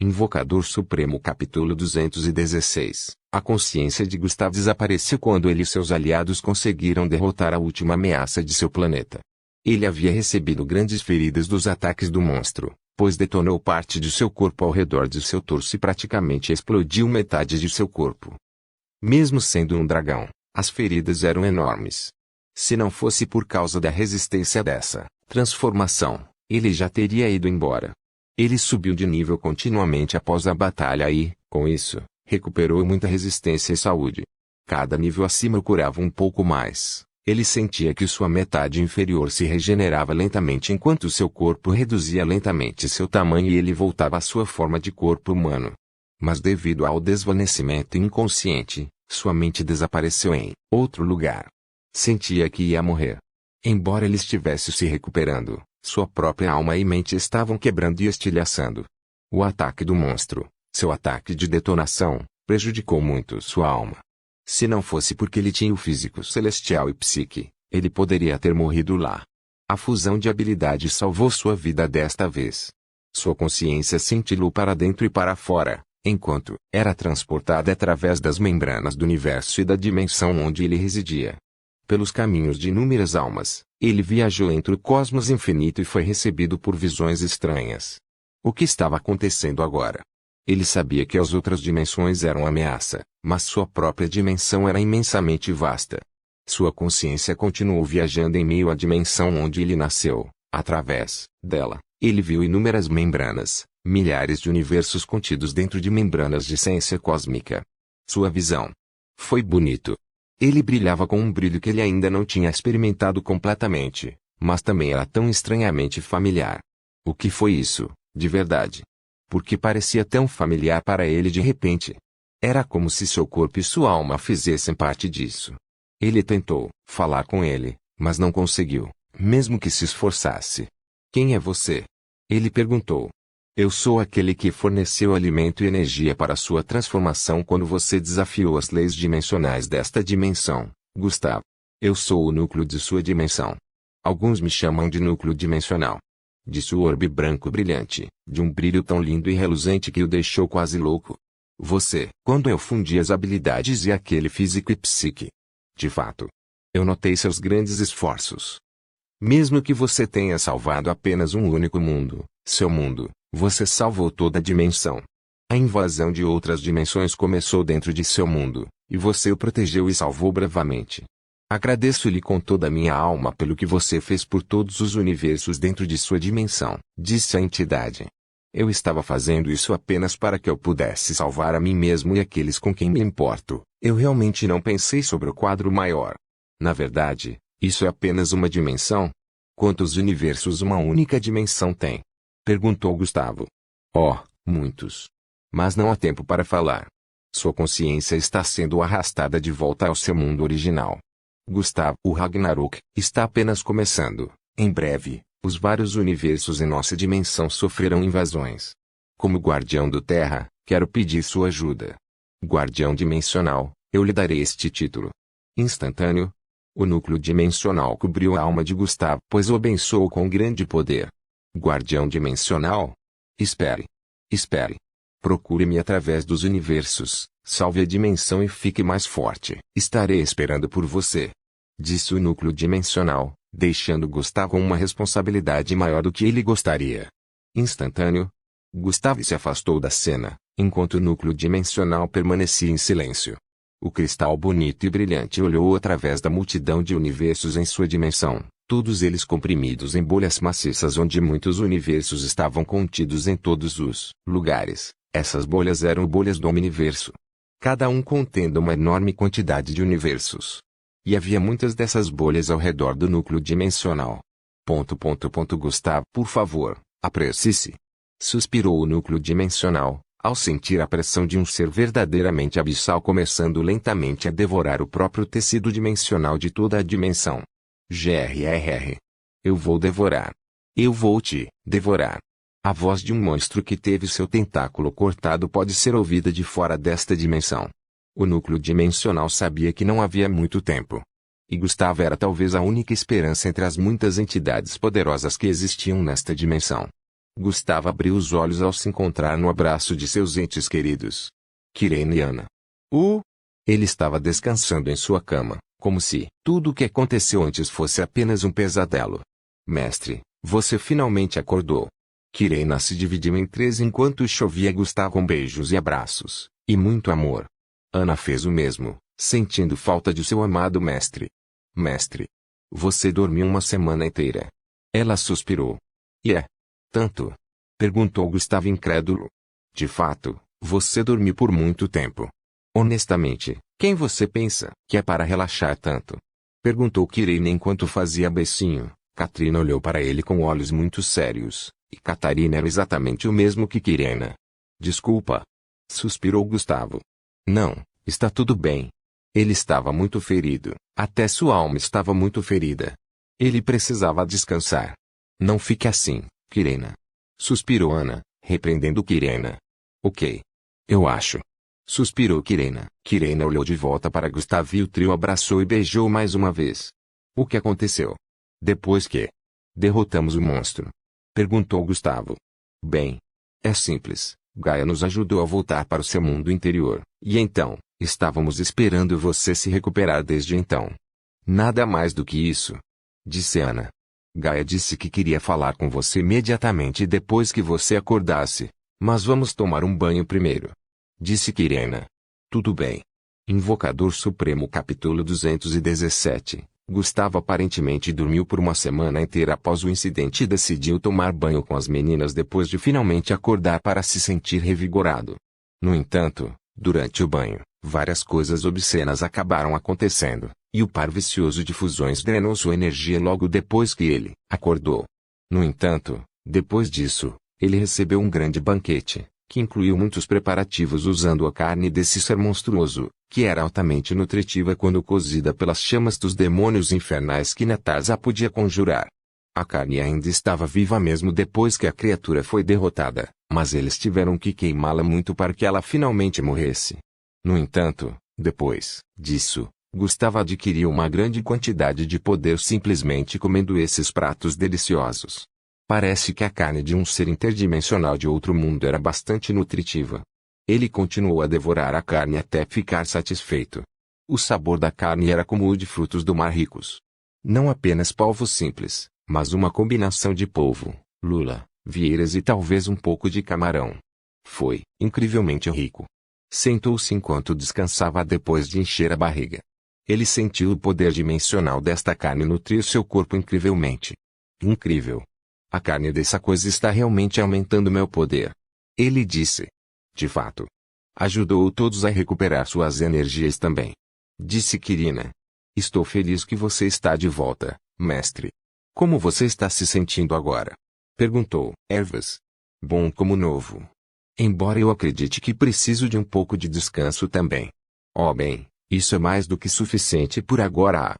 Invocador Supremo capítulo 216. A consciência de Gustav desapareceu quando ele e seus aliados conseguiram derrotar a última ameaça de seu planeta. Ele havia recebido grandes feridas dos ataques do monstro, pois detonou parte de seu corpo ao redor de seu torso e praticamente explodiu metade de seu corpo. Mesmo sendo um dragão, as feridas eram enormes. Se não fosse por causa da resistência dessa transformação, ele já teria ido embora. Ele subiu de nível continuamente após a batalha e, com isso, recuperou muita resistência e saúde. Cada nível acima curava um pouco mais. Ele sentia que sua metade inferior se regenerava lentamente enquanto seu corpo reduzia lentamente seu tamanho e ele voltava à sua forma de corpo humano. Mas devido ao desvanecimento inconsciente, sua mente desapareceu em outro lugar. Sentia que ia morrer. Embora ele estivesse se recuperando, sua própria alma e mente estavam quebrando e estilhaçando. O ataque do monstro, seu ataque de detonação, prejudicou muito sua alma. Se não fosse porque ele tinha o físico celestial e psique, ele poderia ter morrido lá. A fusão de habilidades salvou sua vida desta vez. Sua consciência cintilou para dentro e para fora, enquanto era transportada através das membranas do universo e da dimensão onde ele residia. Pelos caminhos de inúmeras almas, ele viajou entre o cosmos infinito e foi recebido por visões estranhas. O que estava acontecendo agora? Ele sabia que as outras dimensões eram ameaça, mas sua própria dimensão era imensamente vasta. Sua consciência continuou viajando em meio à dimensão onde ele nasceu. Através dela, ele viu inúmeras membranas, milhares de universos contidos dentro de membranas de ciência cósmica. Sua visão foi bonito. Ele brilhava com um brilho que ele ainda não tinha experimentado completamente, mas também era tão estranhamente familiar. O que foi isso, de verdade? Porque parecia tão familiar para ele de repente. Era como se seu corpo e sua alma fizessem parte disso. Ele tentou falar com ele, mas não conseguiu, mesmo que se esforçasse. Quem é você? Ele perguntou. Eu sou aquele que forneceu alimento e energia para sua transformação quando você desafiou as leis dimensionais desta dimensão, Gustav. Eu sou o núcleo de sua dimensão. Alguns me chamam de núcleo dimensional. Disse o orbe branco brilhante, de um brilho tão lindo e reluzente que o deixou quase louco. Você, quando eu fundi as habilidades e aquele físico e psique. De fato. Eu notei seus grandes esforços. Mesmo que você tenha salvado apenas um único mundo, seu mundo, você salvou toda a dimensão. A invasão de outras dimensões começou dentro de seu mundo, e você o protegeu e salvou bravamente. Agradeço-lhe com toda a minha alma pelo que você fez por todos os universos dentro de sua dimensão, disse a entidade. Eu estava fazendo isso apenas para que eu pudesse salvar a mim mesmo e aqueles com quem me importo. Eu realmente não pensei sobre o quadro maior. Na verdade, isso é apenas uma dimensão? Quantos universos uma única dimensão tem? Perguntou Gustavo. Oh, muitos. Mas não há tempo para falar. Sua consciência está sendo arrastada de volta ao seu mundo original. Gustavo, o Ragnarok está apenas começando. Em breve, os vários universos em nossa dimensão sofrerão invasões. Como guardião do Terra, quero pedir sua ajuda. Guardião dimensional, eu lhe darei este título. Instantâneo. O núcleo dimensional cobriu a alma de Gustavo, pois o abençoou com grande poder. Guardião dimensional? Espere. Espere. Procure-me através dos universos, salve a dimensão e fique mais forte. Estarei esperando por você. Disse o núcleo dimensional, deixando Gustavo com uma responsabilidade maior do que ele gostaria. Instantâneo. Gustavo se afastou da cena, enquanto o núcleo dimensional permanecia em silêncio. O cristal bonito e brilhante olhou através da multidão de universos em sua dimensão, todos eles comprimidos em bolhas maciças onde muitos universos estavam contidos em todos os lugares. Essas bolhas eram bolhas do Omniverso. Cada um contendo uma enorme quantidade de universos. E havia muitas dessas bolhas ao redor do núcleo dimensional. Gustavo, por favor, apresse-se. Suspirou o núcleo dimensional, ao sentir a pressão de um ser verdadeiramente abissal começando lentamente a devorar o próprio tecido dimensional de toda a dimensão. GRRR. Eu vou devorar. Eu vou te devorar. A voz de um monstro que teve seu tentáculo cortado pode ser ouvida de fora desta dimensão. O núcleo dimensional sabia que não havia muito tempo. E Gustavo era talvez a única esperança entre as muitas entidades poderosas que existiam nesta dimensão. Gustavo abriu os olhos ao se encontrar no abraço de seus entes queridos. Kirene e Ana. Ele estava descansando em sua cama, como se tudo o que aconteceu antes fosse apenas um pesadelo. Mestre, você finalmente acordou. Kirena se dividiu em três enquanto chovia Gustavo com beijos e abraços, e muito amor. Ana fez o mesmo, sentindo falta de seu amado mestre. Mestre, você dormiu uma semana inteira. Ela suspirou. E é tanto? Perguntou Gustavo incrédulo. De fato, você dormiu por muito tempo. Honestamente, quem você pensa que é para relaxar tanto? Perguntou Kirene enquanto fazia beicinho. Katrina olhou para ele com olhos muito sérios, e Catarina era exatamente o mesmo que Kirena. Desculpa. Suspirou Gustavo. Não, está tudo bem. Ele estava muito ferido, até sua alma estava muito ferida. Ele precisava descansar. Não fique assim, Kirena. Suspirou Ana, repreendendo Kirena. Ok. Eu acho. Suspirou Kirena. Kirena olhou de volta para Gustavo e o trio abraçou e beijou mais uma vez. O que aconteceu? Depois que derrotamos o monstro? Perguntou Gustavo. Bem, é simples. Gaia nos ajudou a voltar para o seu mundo interior, e então, estávamos esperando você se recuperar desde então. Nada mais do que isso. Disse Ana. Gaia disse que queria falar com você imediatamente depois que você acordasse, mas vamos tomar um banho primeiro. Disse Kirena. Tudo bem. Invocador Supremo capítulo 217. Gustavo aparentemente dormiu por uma semana inteira após o incidente e decidiu tomar banho com as meninas depois de finalmente acordar para se sentir revigorado. No entanto, durante o banho, várias coisas obscenas acabaram acontecendo, e o par vicioso de fusões drenou sua energia logo depois que ele acordou. No entanto, depois disso, ele recebeu um grande banquete, que incluiu muitos preparativos usando a carne desse ser monstruoso, que era altamente nutritiva quando cozida pelas chamas dos demônios infernais que Natarza podia conjurar. A carne ainda estava viva mesmo depois que a criatura foi derrotada, mas eles tiveram que queimá-la muito para que ela finalmente morresse. No entanto, depois disso, Gustavo adquiriu uma grande quantidade de poder simplesmente comendo esses pratos deliciosos. Parece que a carne de um ser interdimensional de outro mundo era bastante nutritiva. Ele continuou a devorar a carne até ficar satisfeito. O sabor da carne era como o de frutos do mar ricos. Não apenas polvo simples, mas uma combinação de polvo, lula, vieiras e talvez um pouco de camarão. Foi incrivelmente rico. Sentou-se enquanto descansava depois de encher a barriga. Ele sentiu o poder dimensional desta carne nutrir seu corpo incrivelmente. Incrível. A carne dessa coisa está realmente aumentando meu poder. Ele disse. De fato. Ajudou todos a recuperar suas energias também. Disse Kirina. Estou feliz que você está de volta, mestre. Como você está se sentindo agora? Perguntou Ervas. Bom como novo. Embora eu acredite que preciso de um pouco de descanso também. Oh bem, isso é mais do que suficiente por agora.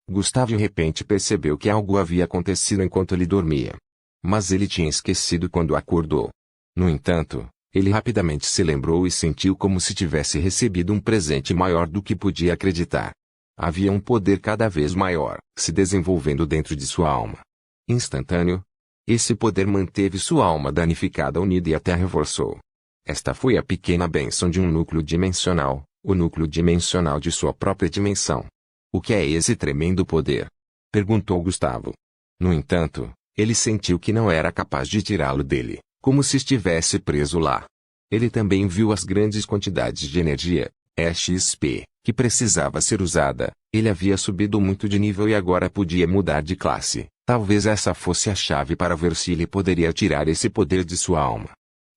Gustavo de repente percebeu que algo havia acontecido enquanto ele dormia. Mas ele tinha esquecido quando acordou. No entanto, ele rapidamente se lembrou e sentiu como se tivesse recebido um presente maior do que podia acreditar. Havia um poder cada vez maior se desenvolvendo dentro de sua alma. Instantâneo. Esse poder manteve sua alma danificada unida e até reforçou. Esta foi a pequena bênção de um núcleo dimensional, o núcleo dimensional de sua própria dimensão. O que é esse tremendo poder? Perguntou Gustavo. No entanto, ele sentiu que não era capaz de tirá-lo dele, como se estivesse preso lá. Ele também viu as grandes quantidades de energia, EXP, que precisava ser usada. Ele havia subido muito de nível e agora podia mudar de classe. Talvez essa fosse a chave para ver se ele poderia tirar esse poder de sua alma.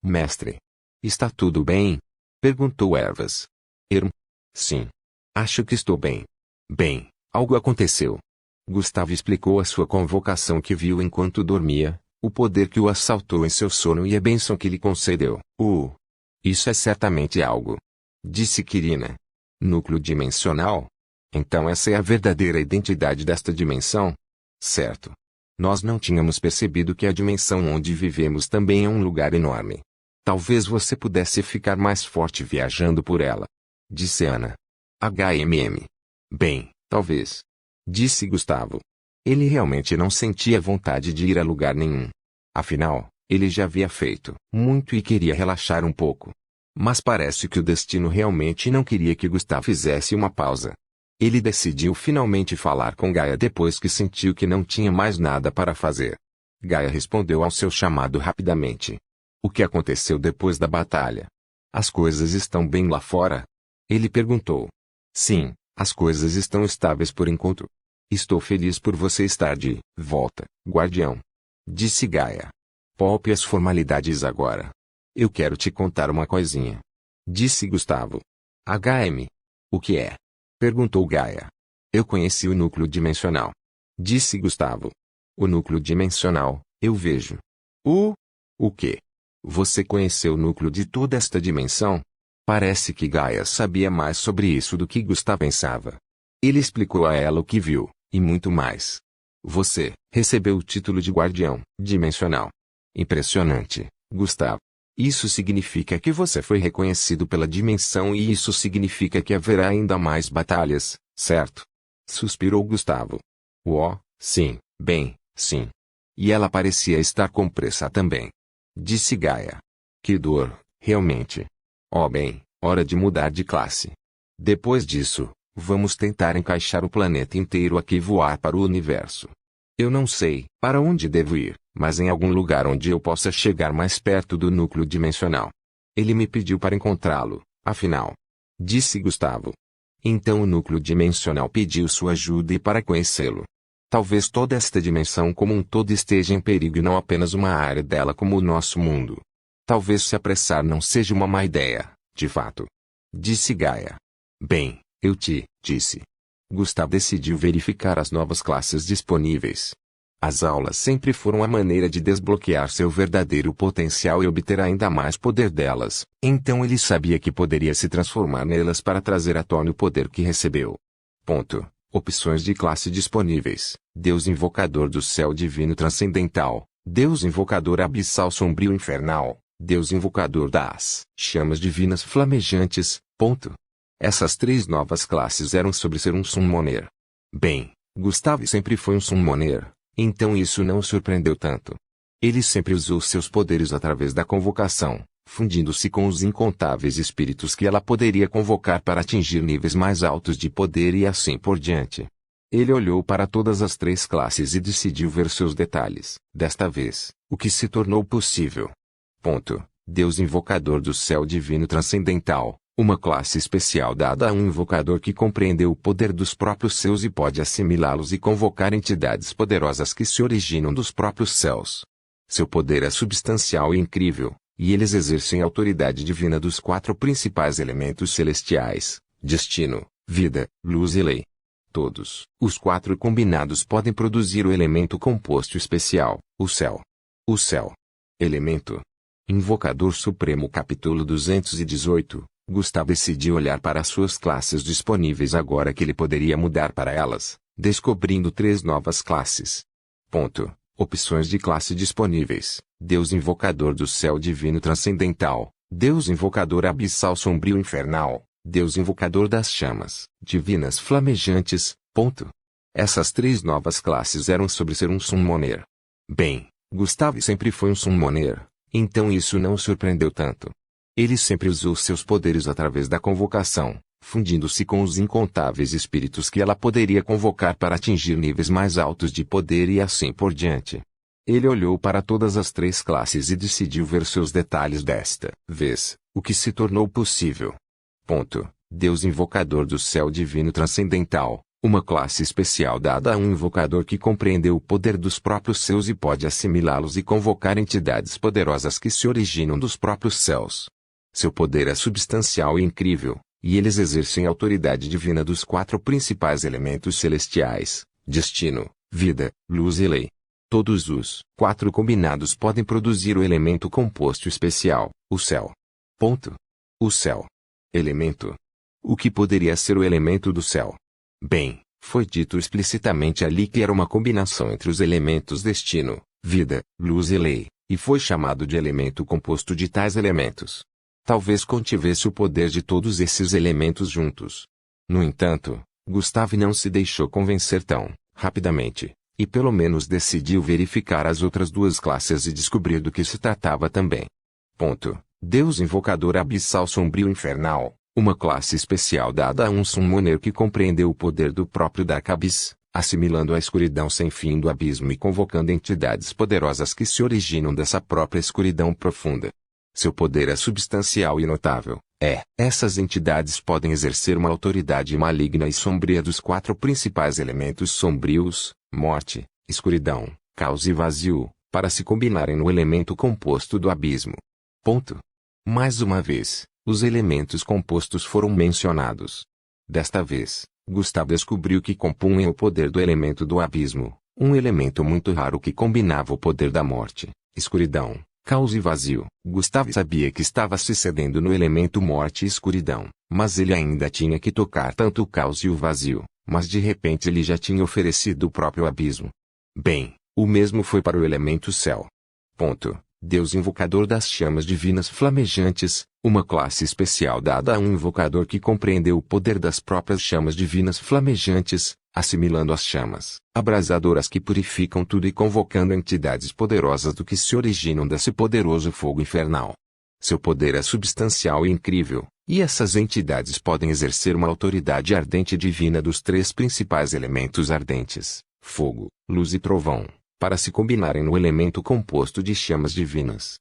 Mestre. Está tudo bem? Perguntou Ervas. Sim. Acho que estou bem. Bem, algo aconteceu. Gustavo explicou a sua convocação que viu enquanto dormia, o poder que o assaltou em seu sono e a bênção que lhe concedeu. Isso é certamente algo. Disse Kirina. Núcleo dimensional? Então essa é a verdadeira identidade desta dimensão? Certo. Nós não tínhamos percebido que a dimensão onde vivemos também é um lugar enorme. Talvez você pudesse ficar mais forte viajando por ela. Disse Ana. Bem, talvez. Disse Gustavo. Ele realmente não sentia vontade de ir a lugar nenhum. Afinal, Ele já havia feito muito e queria relaxar um pouco. Mas parece que o destino realmente não queria que Gustav fizesse uma pausa. Ele decidiu finalmente falar com Gaia depois que sentiu que não tinha mais nada para fazer. Gaia respondeu ao seu chamado rapidamente. O que aconteceu depois da batalha? As coisas estão bem lá fora? Ele perguntou. Sim, as coisas estão estáveis por enquanto. Estou feliz por você estar de volta, guardião. Disse Gaia. Poupe as formalidades agora. Eu quero te contar uma coisinha. Disse Gustavo. HM. O que é? Perguntou Gaia. Eu conheci o núcleo dimensional. Disse Gustavo. O núcleo dimensional, eu vejo. O quê? Você conheceu o núcleo de toda esta dimensão? Parece que Gaia sabia mais sobre isso do que Gustavo pensava. Ele explicou a ela o que viu, e muito mais. Você recebeu o título de guardião dimensional. Impressionante, Gustavo. Isso significa que você foi reconhecido pela dimensão e isso significa que haverá ainda mais batalhas, certo? Suspirou Gustavo. Sim, bem, sim. E ela parecia estar com pressa também. Disse Gaia. Que dor, realmente. Bem, hora de mudar de classe. Depois disso, vamos tentar encaixar o planeta inteiro aqui e voar para o universo. Eu não sei para onde devo ir, mas em algum lugar onde eu possa chegar mais perto do núcleo dimensional. Ele me pediu para encontrá-lo, afinal. Disse Gustavo. Então o núcleo dimensional pediu sua ajuda e para conhecê-lo. Talvez toda esta dimensão como um todo esteja em perigo e não apenas uma área dela como o nosso mundo. Talvez se apressar não seja uma má ideia, de fato. Disse Gaia. Bem, eu te disse. Gustavo decidiu verificar as novas classes disponíveis. As aulas sempre foram a maneira de desbloquear seu verdadeiro potencial e obter ainda mais poder delas, então ele sabia que poderia se transformar nelas para trazer à tona o poder que recebeu. Opções de classe disponíveis: Deus Invocador do Céu Divino Transcendental, Deus Invocador Abissal Sombrio Infernal, Deus Invocador das Chamas Divinas Flamejantes. Essas três novas classes eram sobre ser um summoner. Bem, Gustavo sempre foi um summoner, então isso não o surpreendeu tanto. Ele sempre usou seus poderes através da convocação, fundindo-se com os incontáveis espíritos que ela poderia convocar para atingir níveis mais altos de poder e assim por diante. Ele olhou para todas as três classes e decidiu ver seus detalhes, desta vez, o que se tornou possível. Deus Invocador do Céu Divino Transcendental, uma classe especial dada a um invocador que compreendeu o poder dos próprios céus e pode assimilá-los e convocar entidades poderosas que se originam dos próprios céus. Seu poder é substancial e incrível, e eles exercem a autoridade divina dos quatro principais elementos celestiais: destino, vida, luz e lei. Todos os quatro combinados podem produzir o elemento composto especial, o céu. O céu. Elemento. Invocador Supremo Capítulo 218. Gustavo decidiu olhar para as suas classes disponíveis agora que ele poderia mudar para elas, descobrindo três novas classes. Opções de classe disponíveis: Deus Invocador do Céu Divino Transcendental, Deus Invocador Abissal Sombrio Infernal, Deus Invocador das Chamas Divinas Flamejantes. Essas três novas classes eram sobre ser um summoner. Bem, Gustavo sempre foi um summoner, então isso não o surpreendeu tanto. Ele sempre usou seus poderes através da convocação, fundindo-se com os incontáveis espíritos que ela poderia convocar para atingir níveis mais altos de poder e assim por diante. Ele olhou para todas as três classes e decidiu ver seus detalhes desta vez, o que se tornou possível. Deus Invocador do Céu Divino Transcendental, uma classe especial dada a um invocador que compreendeu o poder dos próprios céus e pode assimilá-los e convocar entidades poderosas que se originam dos próprios céus. Seu poder é substancial e incrível, e eles exercem a autoridade divina dos quatro principais elementos celestiais: destino, vida, luz e lei. Todos os quatro combinados podem produzir o elemento composto especial, o céu. O céu. Elemento. O que poderia ser o elemento do céu? Bem, foi dito explicitamente ali que era uma combinação entre os elementos destino, vida, luz e lei, e foi chamado de elemento composto de tais elementos. Talvez contivesse o poder de todos esses elementos juntos. No entanto, Gustavo não se deixou convencer tão rapidamente. e pelo menos decidiu verificar as outras duas classes e descobrir do que se tratava também. Deus Invocador Abissal Sombrio Infernal, uma classe especial dada a um summoner que compreendeu o poder do próprio Dark Abyss, assimilando a escuridão sem fim do abismo e convocando entidades poderosas que se originam dessa própria escuridão profunda. Seu poder é substancial e notável. Essas entidades podem exercer uma autoridade maligna e sombria dos quatro principais elementos sombrios, morte, escuridão, caos e vazio, para se combinarem no elemento composto do abismo. Mais uma vez, os elementos compostos foram mencionados. Desta vez, Gustavo descobriu que compunham o poder do elemento do abismo, um elemento muito raro que combinava o poder da morte, escuridão, caos e vazio. Gustavo sabia que estava se cedendo no elemento morte e escuridão, mas ele ainda tinha que tocar tanto o caos e o vazio, mas de repente ele já tinha oferecido o próprio abismo. Bem, o mesmo foi para o elemento céu. Deus Invocador das Chamas Divinas Flamejantes, uma classe especial dada a um invocador que compreendeu o poder das próprias chamas divinas flamejantes, assimilando as chamas abrasadoras que purificam tudo e convocando entidades poderosas do que se originam desse poderoso fogo infernal. Seu poder é substancial e incrível, e essas entidades podem exercer uma autoridade ardente divina dos três principais elementos ardentes, fogo, luz e trovão, para se combinarem no elemento composto de chamas divinas.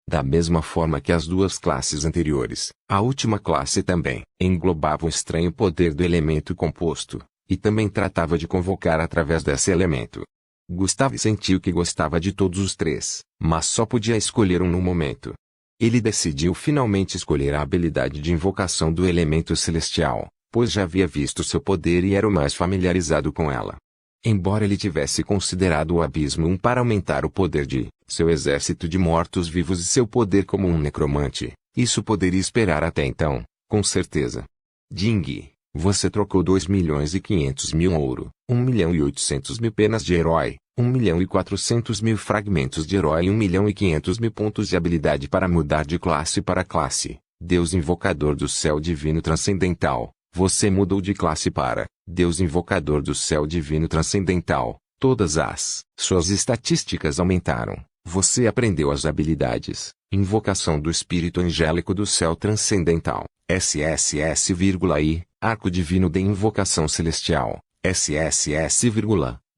Da mesma forma que as duas classes anteriores, a última classe também englobava o estranho poder do elemento composto, e também tratava de convocar através desse elemento. Gustavo sentiu que gostava de todos os três, mas só podia escolher um no momento. Ele decidiu finalmente escolher a habilidade de invocação do elemento celestial, pois já havia visto seu poder e era o mais familiarizado com ela. Embora ele tivesse considerado o abismo para aumentar o poder de seu exército de mortos-vivos e seu poder como um necromante, isso poderia esperar até então, com certeza. Ding, você trocou 2.500.000 ouro, 1.800.000 penas de herói, 1.400.000 fragmentos de herói e 1.500.000 pontos de habilidade para mudar de classe para classe. Deus Invocador do Céu Divino Transcendental, você mudou de classe para Deus Invocador do Céu Divino Transcendental. Todas as suas estatísticas aumentaram. Você aprendeu as habilidades: Invocação do Espírito Angélico do Céu Transcendental, SSS,I, Arco Divino de Invocação Celestial, SSS,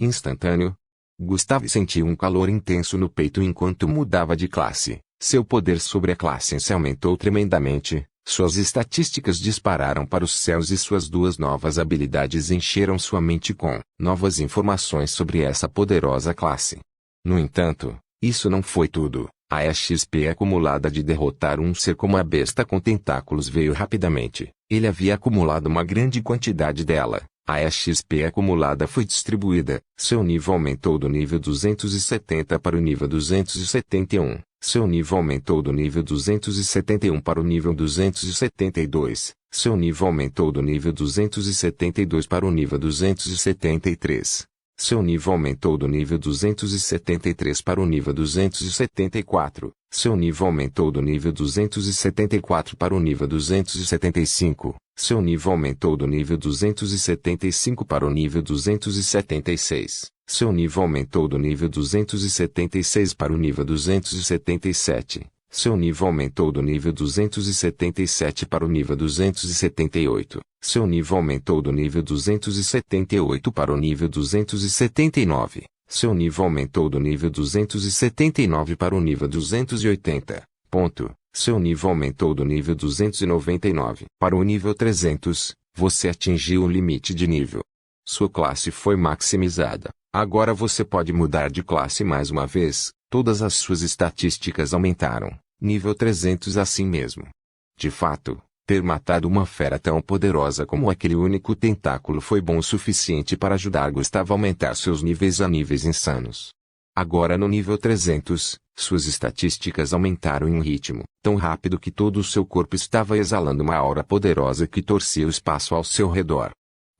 instantâneo. Gustavo sentiu um calor intenso no peito enquanto mudava de classe. Seu poder sobre a classe se aumentou tremendamente. Suas estatísticas dispararam para os céus e suas duas novas habilidades encheram sua mente com novas informações sobre essa poderosa classe. No entanto, isso não foi tudo. A XP acumulada de derrotar um ser como a besta com tentáculos veio rapidamente. Ele havia acumulado uma grande quantidade dela. A XP acumulada foi distribuída. Seu nível aumentou do nível 270 para o nível 271. Seu nível aumentou do nível 271 para o nível 272. Seu nível aumentou do nível 272 para o nível 273. Seu nível aumentou do nível 273 para o nível 274. Seu nível aumentou do nível 274 para o nível 275. Seu nível aumentou do nível 275 para o nível 276. Seu nível aumentou do nível 276 para o nível 277. Seu nível aumentou do nível 277 para o nível 278. Seu nível aumentou do nível 278 para o nível 279. Seu nível aumentou do nível 279 para o nível 280. Seu nível aumentou do nível 299 para o nível 300. Você atingiu o limite de nível. Sua classe foi maximizada. Agora você pode mudar de classe mais uma vez. Todas as suas estatísticas aumentaram. Nível 300 assim mesmo. De fato, ter matado uma fera tão poderosa como aquele único tentáculo foi bom o suficiente para ajudar Gustavo a aumentar seus níveis a níveis insanos. Agora no nível 300, suas estatísticas aumentaram em um ritmo tão rápido que todo o seu corpo estava exalando uma aura poderosa que torcia o espaço ao seu redor.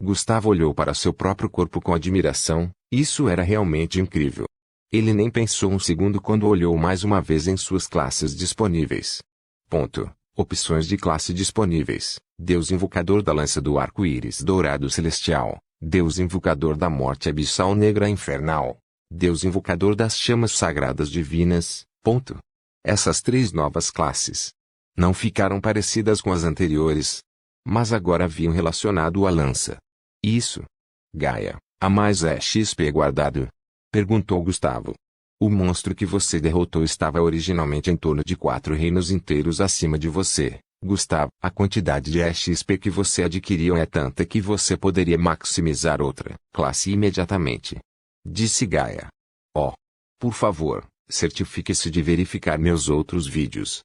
Gustavo olhou para seu próprio corpo com admiração. Isso era realmente incrível. Ele nem pensou um segundo quando olhou mais uma vez em suas classes disponíveis. Opções de classe disponíveis. Deus Invocador da Lança do Arco-Íris Dourado Celestial, Deus invocador da morte abissal negra infernal. Deus invocador das chamas sagradas divinas. Ponto. Essas 3 novas classes não ficaram parecidas com as anteriores, mas agora haviam relacionado a lança. Isso. Gaia, há mais XP guardado? Perguntou Gustavo. O monstro que você derrotou estava originalmente em torno de 4 reinos inteiros acima de você, Gustavo. A quantidade de XP que você adquiriu é tanta que você poderia maximizar outra classe imediatamente. Disse Gaia. Oh. Por favor, certifique-se de verificar meus outros vídeos.